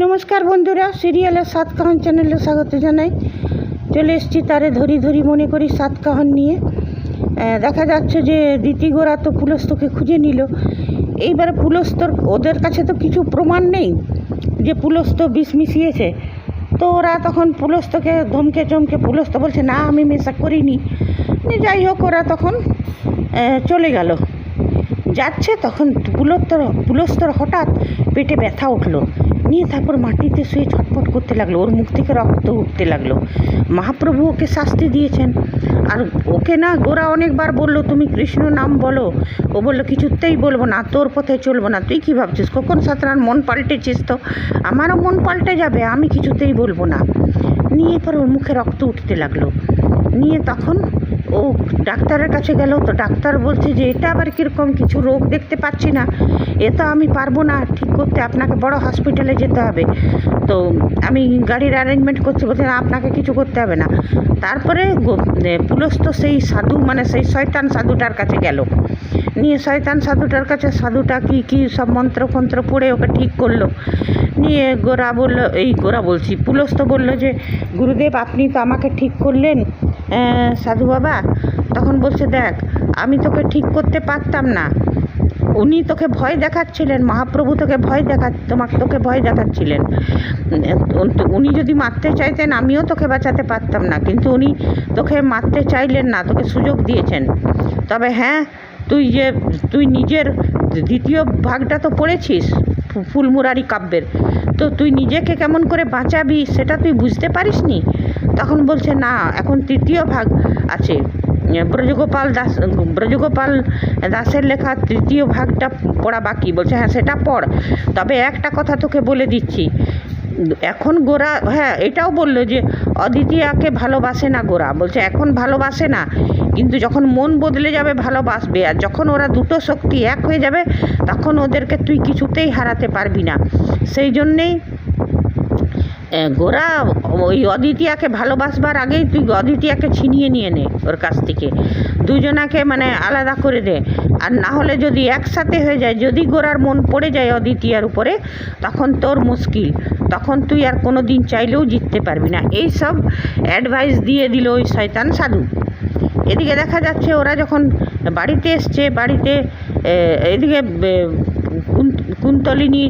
নমস্কার বন্ধুরা, সিরিয়ালের সাত কাহন চ্যানেলে স্বাগত জানাই। চলে এসেছি তারে ধরি ধরি মনে করি সাত কাহন নিয়ে। দেখা যাচ্ছে যে দিতি গোরা তো পুলস্তকে খুঁজে নিল। এইবারে পুলস্তর ওদের কাছে তো কিছু প্রমাণ নেই যে পুলস্ত বিষ মিশিয়েছে। তো ওরা তখন পুলস্তকে ধমকে চমকে, পুলস্ত বলছে না আমি মেশা করিনি। যাই হোক, ওরা তখন চলে গেল। যাচ্ছে তখন পুলস্তর হঠাৎ পেটে ব্যথা উঠলো, নিয়ে তারপর মাটিতে শুয়ে ছটফট করতে লাগলো, ওর মুখ থেকে রক্ত উঠতে লাগলো। মহাপ্রভু ওকে শাস্তি দিয়েছেন। আর ওকে না গোরা অনেকবার বললো তুমি কৃষ্ণ নাম বলো। ও বললো কিছুতেই বলবো না, তোর পথে চলবো না। তুই কী ভাবছিস খোকন সাঁতরার মন পাল্টেছিস? তো আমারও মন পাল্টে যাবে, আমি কিছুতেই বলবো না। নিয়ে পর ওর মুখে রক্ত উঠতে লাগলো। নিয়ে তখন ও ডাক্তারের কাছে গেল। তো ডাক্তার বলছে যে এটা আবার কীরকম, কিছু রোগ দেখতে পাচ্ছি না, এ তো আমি পারবো না ঠিক করতে, আপনাকে বড় হসপিটালে যেতে হবে। তো আমি গাড়ির অ্যারেঞ্জমেন্ট করছি। বলছে না আপনাকে কিছু করতে হবে না। তারপরে পুলস্ত সেই সাধু, মানে সেই শয়তান সাধুটার কাছে গেল। নিয়ে শয়তান সাধুটার কাছে সাধুটা কি সব মন্ত্র পড়ে ওকে ঠিক করলো। নিয়ে গোরা বলছি পুলস্ত বলল যে গুরুদেব আপনি তো আমাকে ঠিক করলেন সাধু বাবা। তখন বলছে দেখ আমি তোকে ঠিক করতে পারতাম না, উনি তোকে ভয় দেখাচ্ছিলেন, মহাপ্রভু তোকে তোকে ভয় দেখাচ্ছিলেন। উনি যদি মারতে চাইতেন আমিও তোকে বাঁচাতে পারতাম না, কিন্তু উনি তোকে মারতে চাইলেন না, তোকে সুযোগ দিয়েছেন। তবে হ্যাঁ, তুই নিজের দ্বিতীয় ভাগটা তো পড়েছিস ফুলমুরারি কাব্যের, তো তুই নিজেকে কেমন করে বাঁচাবি সেটা তুই বুঝতে পারিসনি। তখন বলছে না, এখন তৃতীয় ভাগ আছে, ব্রজগোপাল দাসের লেখা তৃতীয় ভাগটা পড়া বাকি। বলছে হ্যাঁ সেটা পড়, তবে একটা কথা তোকে বলে দিচ্ছি। এখন গোরা হ্যাঁ এটাও বললো যে অদ্বিতীয়াকে ভালোবাসে না গোরা। বলছে এখন ভালোবাসে না, কিন্তু যখন মন বদলে যাবে ভালোবাসবে। আর যখন ওরা দুটো শক্তি এক হয়ে যাবে তখন ওদেরকে তুই কিছুতেই হারাতে পারবি না। সেই জন্যেই গোরা ওই অদ্বিতীয়াকে ভালোবাসবার আগেই তুই অদ্বিতীয়াকে ছিনিয়ে নিয়ে নে ওর কাছ থেকে, দুজনাকে মানে আলাদা করে দে। আর না হলে যদি একসাথে হয়ে যায়, যদি গোরার মন পড়ে যায় অদ্বিতীয়ার উপরে, তখন তোর মুশকিল, তখন তুই আর কোনো দিন চাইলেও জিততে পারবি না। এই সব অ্যাডভাইস দিয়ে দিল ওই শয়তান সাধু। এদিকে দেখা যাচ্ছে ওরা যখন বাড়িতে এসছে, বাড়িতে এদিকে কুন্তলিনী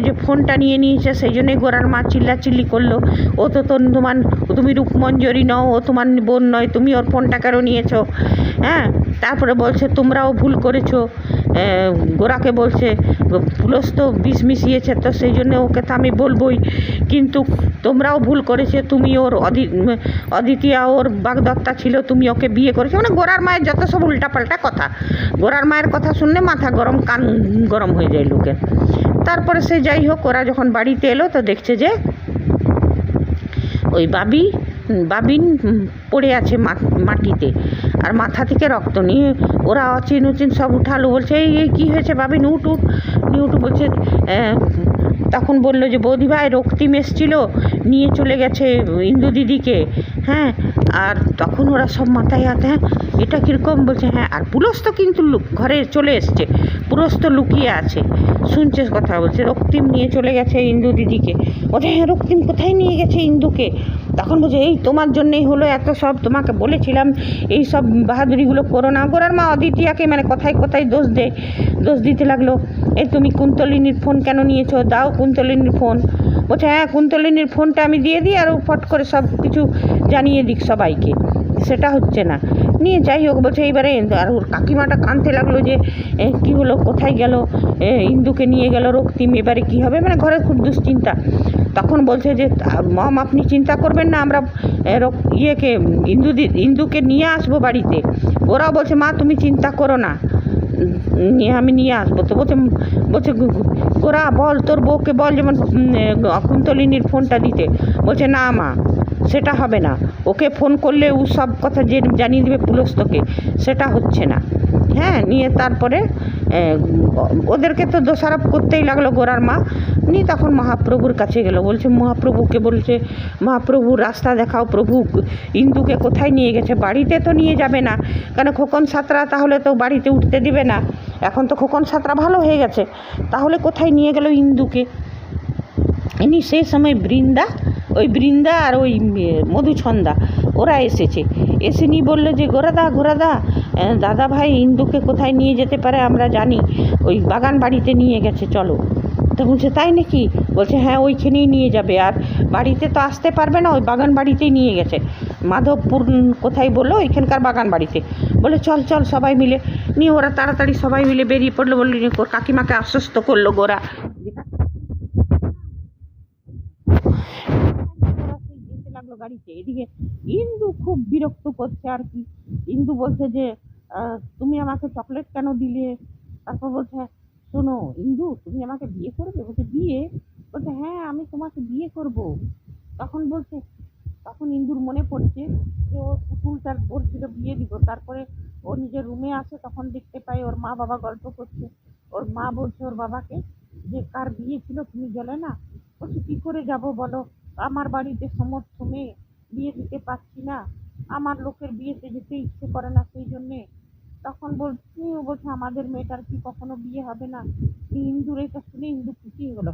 যে ফোনটা নিয়ে নিয়েছে, সেই জন্যই গোরার মা চিল্লাচিল্লি করলো, ও তো তুমি রূপমঞ্জরি নও, ও তোমার বোন নয়, তুমি ওর ফোনটা কেন নিয়েছো? হ্যাঁ, তারপরে বলছে তোমরাও ভুল করেছো। গোরাকে বলছে পুলস্ত বিষ মিশিয়েছে, তো সেই জন্য ওকে তো আমি বলবোই, কিন্তু তোমরাও ভুল করেছে, তুমি ওর অদ্বিতীয়া ওর বাগদত্তা ছিল, তুমি ওকে বিয়ে করেছো। মানে গোরার মায়ের যত সব উল্টাপাল্টা কথা, গোরার মায়ের কথা শুনলে মাথা গরম, কান গরম হয়ে যায় লোকের। তারপরে সে যাই হোক, ওরা যখন বাড়িতে এলো তো দেখছে যে ওই বাবিন পড়ে আছে মাটিতে, আর মাথা থেকে রক্ত। নিয়ে ওরা অচিন সব উঠালো। বলছে এই কী হয়েছে বাবিন, উঠ বলছে। তখন বললো যে বৌদি ভাই রক্তিম এসেছিল, নিয়ে চলে গেছে ইন্দু দিদিকে। হ্যাঁ, আর তখন ওরা সব মাথায় হাতে, হ্যাঁ এটা কীরকম? বলছে হ্যাঁ, আর পুলস্ত কিন্তু ঘরে চলে এসছে, পুলস্ত লুকিয়ে আছে, শুনছে কথা। বলছে রক্তিম নিয়ে চলে গেছে ইন্দু দিদিকে। বলছে হ্যাঁ রক্তিম কোথায় নিয়ে গেছে ইন্দুকে? তখন বলছে এই তোমার জন্যই হলো এত সব, তোমাকে বলেছিলাম এই সব বাহাদুরিগুলো করো না। গোরার মা অদ্বিতীয়াকে মানে কথায় দোষ দিতে লাগলো। এই তুমি কুন্তলিনীর ফোন কেন নিয়েছো? দাও কুন্তলিনীর ফোন। বলছে হ্যাঁ কুন্তলিনীর ফোনটা আমি দিয়ে দিই, আর ও ফট করে সব কিছু জানিয়ে দিক সবাইকে। সেটা হচ্ছে না। নিয়ে যাই হোক, বলছে এইবারে আর ওর কাকিমাটা কাঁদতে লাগলো যে কি হলো, কোথায় গেল ইন্দুকে নিয়ে গেল রক্তিম, এবারে কী হবে? মানে ঘরে খুব দুশ্চিন্তা। তখন বলছে যে মম আপনি চিন্তা করবেন না, আমরা ইন্দুকে নিয়ে আসবো বাড়িতে। ওরাও বলছে মা তুমি চিন্তা করো না, আমি নিয়ে আসবো। তো বলছে গোরা বল তোর বউকে বল যেমন কুন্তলিনীর ফোনটা দিতে। বলছে না মা সেটা হবে না, ওকে ফোন করলে ও সব কথা যে জানিয়ে দেবে পুলস্তকে, সেটা হচ্ছে না। হ্যাঁ, নিয়ে তারপরে ওদেরকে তো দোষারোপ করতেই লাগলো গোরার মা। নিয়ে তখন মহাপ্রভুর কাছে গেল। বলছে মহাপ্রভু রাস্তা দেখাও, প্রভু ইন্দুকে কোথায় নিয়ে গেছে? বাড়িতে তো নিয়ে যাবে না, কারণ খোকন সাঁতরা তাহলে তো বাড়িতে উঠতে দিবে না। এখন তো খোকন সাঁতরা ভালো হয়ে গেছে, তাহলে কোথায় নিয়ে গেল ইন্দুকে? ইনি সেই সময় বৃন্দা আর ওই মধুছন্দা ওরা এসেছে, এসে নিয়ে বললো যে ঘোরাদা দাদা ভাই ইন্দুকে কোথায় নিয়ে যেতে পারে আমরা জানি, ওই বাগান বাড়িতে নিয়ে গেছে, চলো। তো বলছে তাই নাকি? বলছে হ্যাঁ ওইখানেই নিয়ে যাবে, আর বাড়িতে তো আসতে পারবে না, ওই বাগান বাড়িতেই নিয়ে গেছে। মাধবপুর কোথায় বললো, ওইখানকার বাগান বাড়িতে। বলে চল সবাই মিলে নিয়ে ওরা তাড়াতাড়ি সবাই মিলে বেরিয়ে পড়লো। বললো কাকিমাকে আশ্বস্ত করলো গোরা। যেতে লাগলো গাড়িতে। এদিকে ইন্দু খুব বিরক্ত করছে আর কি। ইন্দু বলছে যে তুমি আমাকে চকলেট কেন দিলে? তারপর বলছে শোনো ইন্দু, তুমি আমাকে বিয়ে করবে? বলছে বিয়ে? বলছে হ্যাঁ আমি তোমাকে বিয়ে করব। তখন বলছে, তখন ইন্দুর মনে পড়ছে যে ও পুতুলটার বলছিল বিয়ে দিব, তারপরে ও নিজের রুমে আসে, তখন দেখতে পাই ওর মা বাবা গল্প করছে। ওর মা বলছে ওর বাবাকে যে কার বিয়ে ছিল তুমি গেলে না? বলছে কি করে যাব বলো, আমার বাড়িতে সমস্ত মেয়ে, বিয়ে দিতে পারছি না, আমার লোকের বিয়েতে যেতে ইচ্ছে করে না, সেই জন্যে। তখন বলছে আমাদের মেয়েটার কি কখনো বিয়ে হবে না? ইন্দুর এটা শুনে ইন্দু খুশি হলো,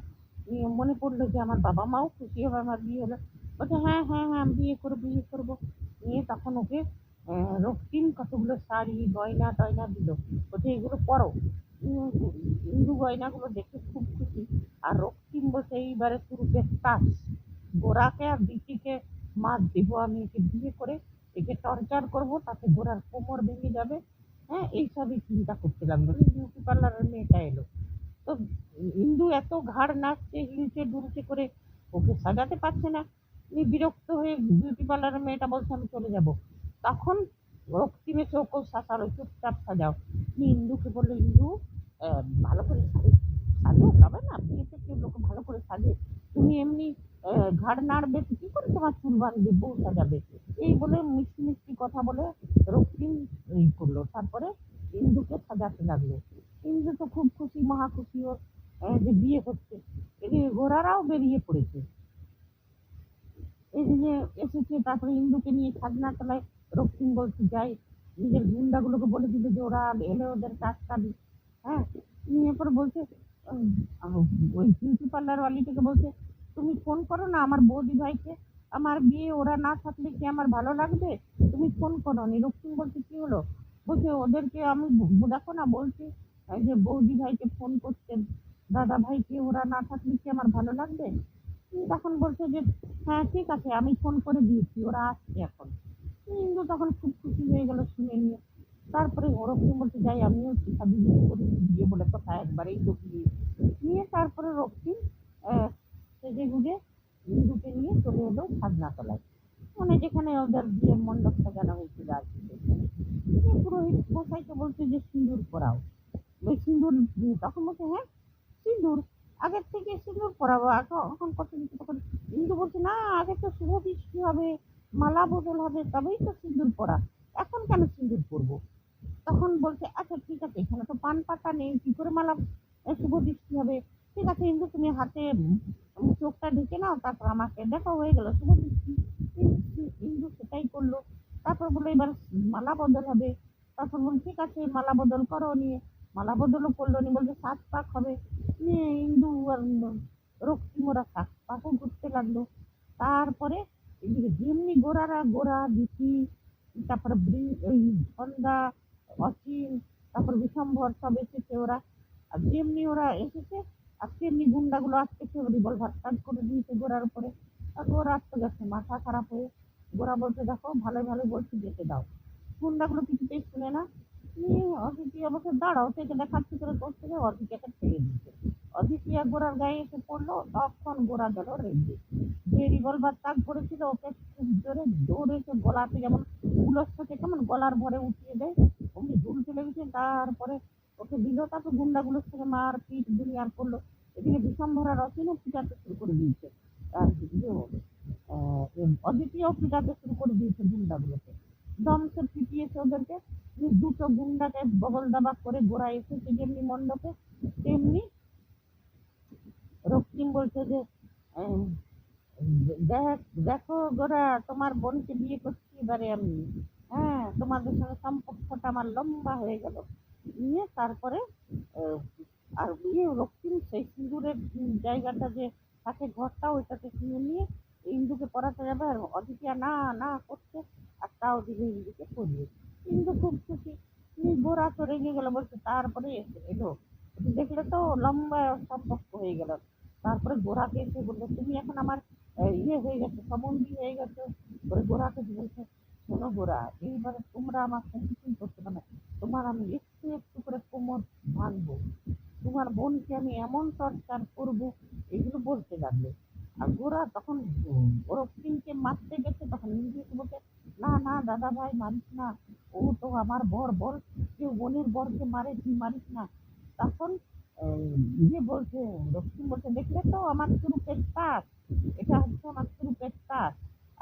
মনে পড়লো যে আমার বাবা মাও খুশি হবে আমার বিয়ে হলো। বলছে হ্যাঁ হ্যাঁ হ্যাঁ বিয়ে করবো। নিয়ে তখন ওকে রক্তিম কতগুলো শাড়ি গয়না টয়না দিল, বলছে এগুলো পরো। ইন্দু গয়নাগুলো দেখে খুব খুশি। আর রক্তিম বলছে এইবারে শুরুতে কাজ, গোরাকে আর দিদিকে মার দেবো আমি, একে বিয়ে করে একে টর্চার করবো, তাতে গোরার কোমর ভেঙে যাবে। হ্যাঁ এইসবই চিন্তা করতে লাগলো। বিউটি পার্লারের মেয়েটা এলো, তো ইন্দু এত ঘাড় নাচছে হিলছে ডুলছে করে, ওকে সাজাতে পারছে না। উনি বিরক্ত হয়ে বিউটি পার্লারের মেয়েটা বলছে আমি চলে যাব। তখন রক্তিম এসে ওকে শাসালো, চুপচাপ সাজাও। ইন্দুকে বললো ইন্দু ভালো করে সাজো, তবে না বিয়েতে কেউ লোকে ভালো করে সাজে, তুমি এমনি ঘাড় নাড়বে কি করে তোমার চুল বাঁধবে, বউ সাজাবে? এই বলে মিষ্টি মিষ্টি কথা বলে রক্তিম এই করলো। তারপরে ইন্দুকে সাজাতে লাগলো। ইন্দু তো খুব খুশি, মহা খুশি ওর যে বিয়ে হচ্ছে। এদিকে ঘোড়ারাও বেরিয়ে পড়েছে, এদিকে এসেছে। তারপরে ইন্দুকে নিয়ে খাজনাতলায় রক্তিম বলছে যাই, নিজের গুন্ডাগুলোকে বলে দিল যে ওরা এলে ওদের আটকাবি। হ্যাঁ, নিয়ে পরে বলছে ওই বিউটি পার্লার ওয়ালিটাকে বলছে তুমি ফোন করো না আমার বৌদি ভাইকে, আমার বিয়ে ওরা না থাকলে কি আমার ভালো লাগবে? তুমি ফোন করো নি। রক্তিম বলছে কি হলো? বলছে ওদেরকে আমি দেখো না বলছি যে বৌদি ভাইকে ফোন করতে, দাদা ভাইকে, ওরা না থাকলে কি আমার ভালো লাগবে? তখন বলছে যে হ্যাঁ ঠিক আছে আমি ফোন করে দিয়েছি, ওরা আসছে এখন। কিন্তু তখন খুব খুশি হয়ে গেল শুনে নিয়ে। তারপরে রক্তিম বলছে যাই আমিও শিখা দিদি করে বিয়ে বলে কথা একবারেই তো বিয়ে নিয়ে। তারপরে রক্তিম সেজে গুজে ইন্দুকে নিয়ে চলে এলো খাজনাতলায়, মানে যেখানে ওদের বিয়ের মণ্ডপ সাজানো হয়েছিল আর কি। পুরোহিত মশাইকে বলছে যে সিঁদুর পরাও। ওই সিঁদুর তখন বলছে হ্যাঁ সিঁদুর, আগের থেকে সিঁদুর পরাবো এখন কত কিছু। তখন ইন্দু বলছে না আগে তো শুভ বৃষ্টি হবে, মালা বদল হবে, তবেই তো সিঁদুর পরা, এখন কেন সিঁদুর পরবো? তখন বলছে আচ্ছা ঠিক আছে, এখানে তো পান পাতা নেই, কি করে মালা শুভ দৃষ্টি হবে? ঠিক আছে ইন্দু তুমি হাতে চোখটা ঢেকে নাও, তারপর আমাকে দেখো হয়ে গেল শুভ দৃষ্টি। ইন্দু সেটাই করলো। তারপর বললো এবার মালা বদল হবে। তারপর বলল ঠিক আছে মালা বদল করো, নিয়ে মালা বদলও করলো, নিয়ে বলছে 7 পাক হবে। নিয়ে ইন্দু আর রক্তিম ওরা 7 পাকও ঘুরতে লাগলো। তারপরে এদিকে যেমনি গোরা দিতি, তারপরে ওই সন্ধ্যা, অসীম, তারপর বিশম্ভর সব এসেছে ওরা। আর যেমনি ওরা এসেছে আর তেমনি গুন্ডাগুলো আসতেছে, রিভলভার স্টার্ট করে দিয়েছে গোড়ার উপরে। আর গোরা আসতে গেছে মাথা খারাপ হয়ে। গোরা বলছে দেখো ভালো ভালো বলছি যেতে দাও। গুন্ডাগুলো কিছুতেই শুনে না। অদিতি অবশ্য দাঁড়াও থেকে দেখাচ্ছি করে করতে গিয়ে অদিতিকে ছেড়ে দিচ্ছে। অদিতি আর গোড়ার গায়ে এসে পড়লো, তখন গোড়া গেল রেগে। যে রিভলভার তাক করেছিল ওকে খুব জোরে দৌড়েছে গলাতে, যেমন উলসটাকে কেমন গলার ভরে উঠিয়ে দেয় অমনি ঝুল চলে গেছে। তারপরে ওকে দিল, তারপর গুন্ডাগুলোর সাথে মার পিট দুনিয়ার করলো। এদিকে বিশম্ভরা রচনও পিটাতে শুরু করে দিয়েছে। আর অদ্বিতীয় পিটাতে শুরু করে দিয়েছে গুন্ডাগুলোকে, দমসে পিটিয়েছে ওদেরকে। দুটো গুন্ডাকে বগল দাবা করে গোড়া এসেছে যেমনি মণ্ডপে, তেমনি রক্তিম বলছে যে দেখো গোরা তোমার বোনকে বিয়ে করছি এবারে আমি, হ্যাঁ তোমাদের সঙ্গে সম্পর্কটা আমার লম্বা হয়ে গেল। নিয়ে তারপরে আর বিয়ে রক্তিম সেই সিঁদুরের জায়গাটা যে সাথে ঘরটা ওইটাকে কিনে নিয়ে ইন্দুকে পড়াতে যাবে, আর অদিতিয়া না না করছে, আর তাও দিলে ইন্দুকে পড়িয়ে। ইন্দু খুব খুশি। গোরা তো রেগে গেল, বলছে তারপরে এলো, দেখলে তো লম্বা সম্পর্ক হয়ে গেল। তারপরে গোরাকে এসে বললো তুমি এখন আমার ইয়ে হয়ে গেছে, সম্বন্ধী হয়ে গেছে। পরে গোরাকে বলছে শোনো গোরা, এইবারে তোমরা আমার সঙ্গে কিছুই করতে পারো না, তোমার আমি একটু একটু করে কোমর ভাঙবো, তোমার বোনকে আমি এমন টর্চার করবো, এগুলো বলতে লাগলো। আর গোরা তখন রক্তিমকে মারতে গেছে, তখন নিজেকে বলছে না না দাদা ভাই মারিস না, ও তো আমার বর, বল কেউ বোনের বরকে মারে, তুই মারিস না। তখন ইয়ে বলছে, রক্তিম বলছে দেখলে তো আমার চুরুপের তাস, এটা হচ্ছে আমার চুরুপের তাস,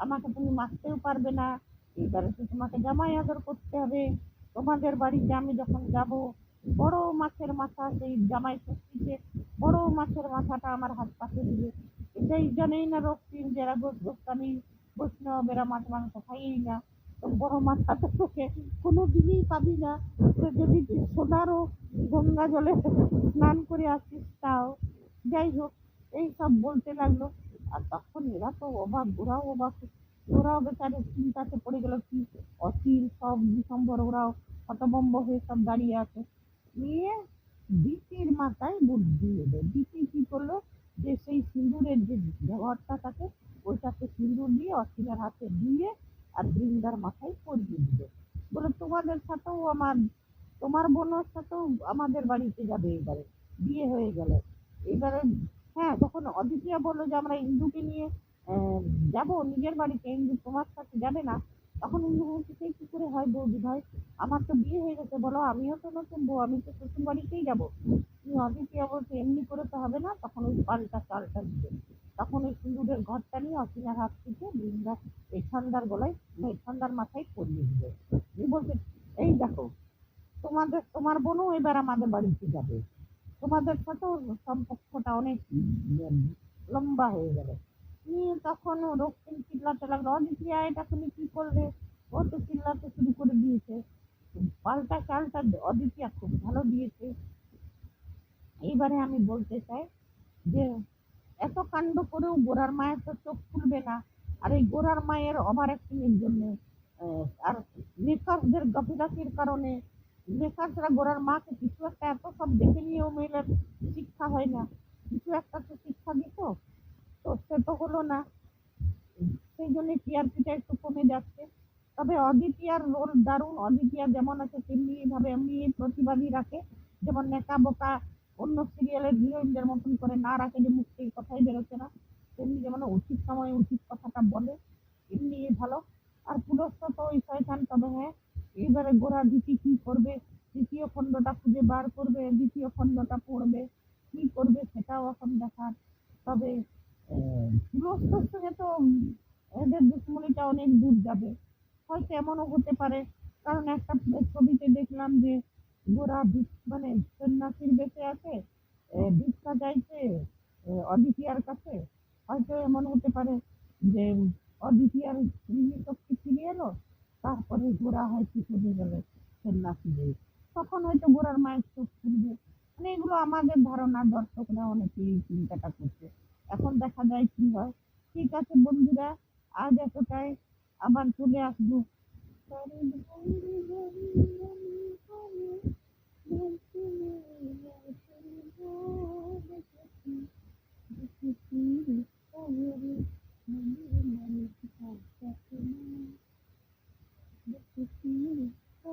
আমাকে তুমি মারতেও পারবে না, এবারে তো তোমাকে জামাই আদর করতে হবে। তোমাদের বাড়িতে আমি যখন যাব, বড় মাছের মাথা, সেই জামাই ষষ্ঠীতে বড় মাছের মাথাটা আমার হাত পাতে দিবে। এটাই জানেই না রক্তিম, যারা গোস্বামী বৈষ্ণব এরা মাছ মাংস খাইই না, তো বড় মাথাটা তোকে কোনো দিনই পাবি না, তো যদি তুই সোনারও গঙ্গা জলে স্নান করে আসিস তাও। যাই হোক, এই সব বলতে লাগলো। আর তখন এরা তো অবাক, ওরাও অবাক, ওরাও বেচারে চিন্তাতে পড়ে গেল, কি অচিল সব বিশম্বর, ওরাও হতভম্ব হয়ে সব দাঁড়িয়ে আছে। নিয়ে দিতির মাথায় বুদ্ধি এলো। দিতি কি করলো, যে সেই সিঁদুরের যে ঘরটা থাকে, ওইটাতে সিঁদুর দিয়ে অচিলার হাতে দিয়ে আর বৃন্দার মাথায় পরিয়ে দিল। বলে তোমাদের সাথেও আমার, তোমার বোনের সাথেও আমাদের বাড়িতে যাবে, এবারে বিয়ে হয়ে গেল। এবারে হ্যাঁ, তখন অদিতিয়া বললো যে আমরা ইন্দুকে নিয়ে আহ, যাব নিজের বাড়িতে, ইন্দু তোমার সাথে যাবে না। তখন ইন্দু বলছে সেই কি করে হয় বৌদি ভাই, আমার তো বিয়ে হয়ে গেছে, বলো আমিও তো নতুন বউ, আমি তো শ্বশুর বাড়িতেই যাবো। অদিতিয়া বলছে এমনি করে তো হবে না, তখন ওই পাল্টা চালটা দিবে। তখন ওই সিঁদুরের ঘরটা নিয়ে অচিনার হাত থেকে বৃন্দা এই সন্ধ্যার গলায়, সন্ধ্যার মাথায় পরিয়ে দিবে। বলছে এই দেখো, তোমার বোনও এবার আমাদের বাড়িতে যাবে, তোমাদের সাথেও সম্পর্কটা অনেক লম্বা হয়ে গেল। নিয়ে তখন রক্তিম চিল্লাতে লাগলো, অদিতিয়া এটা তুমি কি করলে, ও তো চিল্লাতে শুরু করে দিয়েছে। পাল্টা চালটা অদিতিয়া খুব ভালো দিয়েছে। এইবারে আমি বলতে চাই যে এত কাণ্ড করেও গোরার মায়ের তো চোখ খুলবে না। আর এই গোরার মায়ের ওভার অ্যাক্টিং এর জন্য আর লেখারদের গাফিলাতির কারণে, লেখাররা গোরার মাকে কিছু একটা, এত সব দেখে নিয়েও মেয়েদের শিক্ষা হয় না, কিছু একটা তো শিক্ষা দিত, তো সে তো হলো না। সেই জন্য টিআরপিটা একটু কমে যাচ্ছে। তবে অদিতিয়ার রোল দারুণ, অদিতিয়া যেমন আছে তেমনি ভাবে এমনি প্রতিবাদী রাখে, যেমন নেকা বোকা অন্য সিরিয়ালের হিরোইনদের মতন করে না রাখে, যে মুখ থেকে কথাই বেরোচ্ছে না, তেমনি যেমন উচিত সময়ে উচিত কথাটা বলে, এমনি ভালো। আর পুরস্কার তো ওই শয়তান, তবে হ্যাঁ, এবারে গোড়া দিতি কি করবে, তৃতীয় খণ্ডটা খুঁজে বার করবে, দ্বিতীয় খণ্ডটা পড়বে, কি করবে সেটাও এখন দেখার। তবে পুরস্কার সঙ্গে তো এদের দুশ্মনীটা অনেক দূর যাবে, হয়তো এমনও হতে পারে, কারণ একটা ছবিতে দেখলাম যে গোরা মানে সন্ন্যাসীর বেঁচে আছে, ভিক্ষা চাইছে অদিতিয়ার কাছে, হয়তো এমন হতে পারে যে অদিতিয়ার শক্তি ফিরে এলো, তারপরে গোরা হয়তো চলে গেল সন্ন্যাসী হয়ে, তখন হয়তো গোরার মায়ের চোখ খুলবে। মানে এগুলো আমাদের ধারণা, দর্শকরা অনেকেই এই চিন্তাটা করছে, এখন দেখা যায় কি হয়। ঠিক আছে বন্ধুরা, আজ এতটাই, আবার চলে আসবো।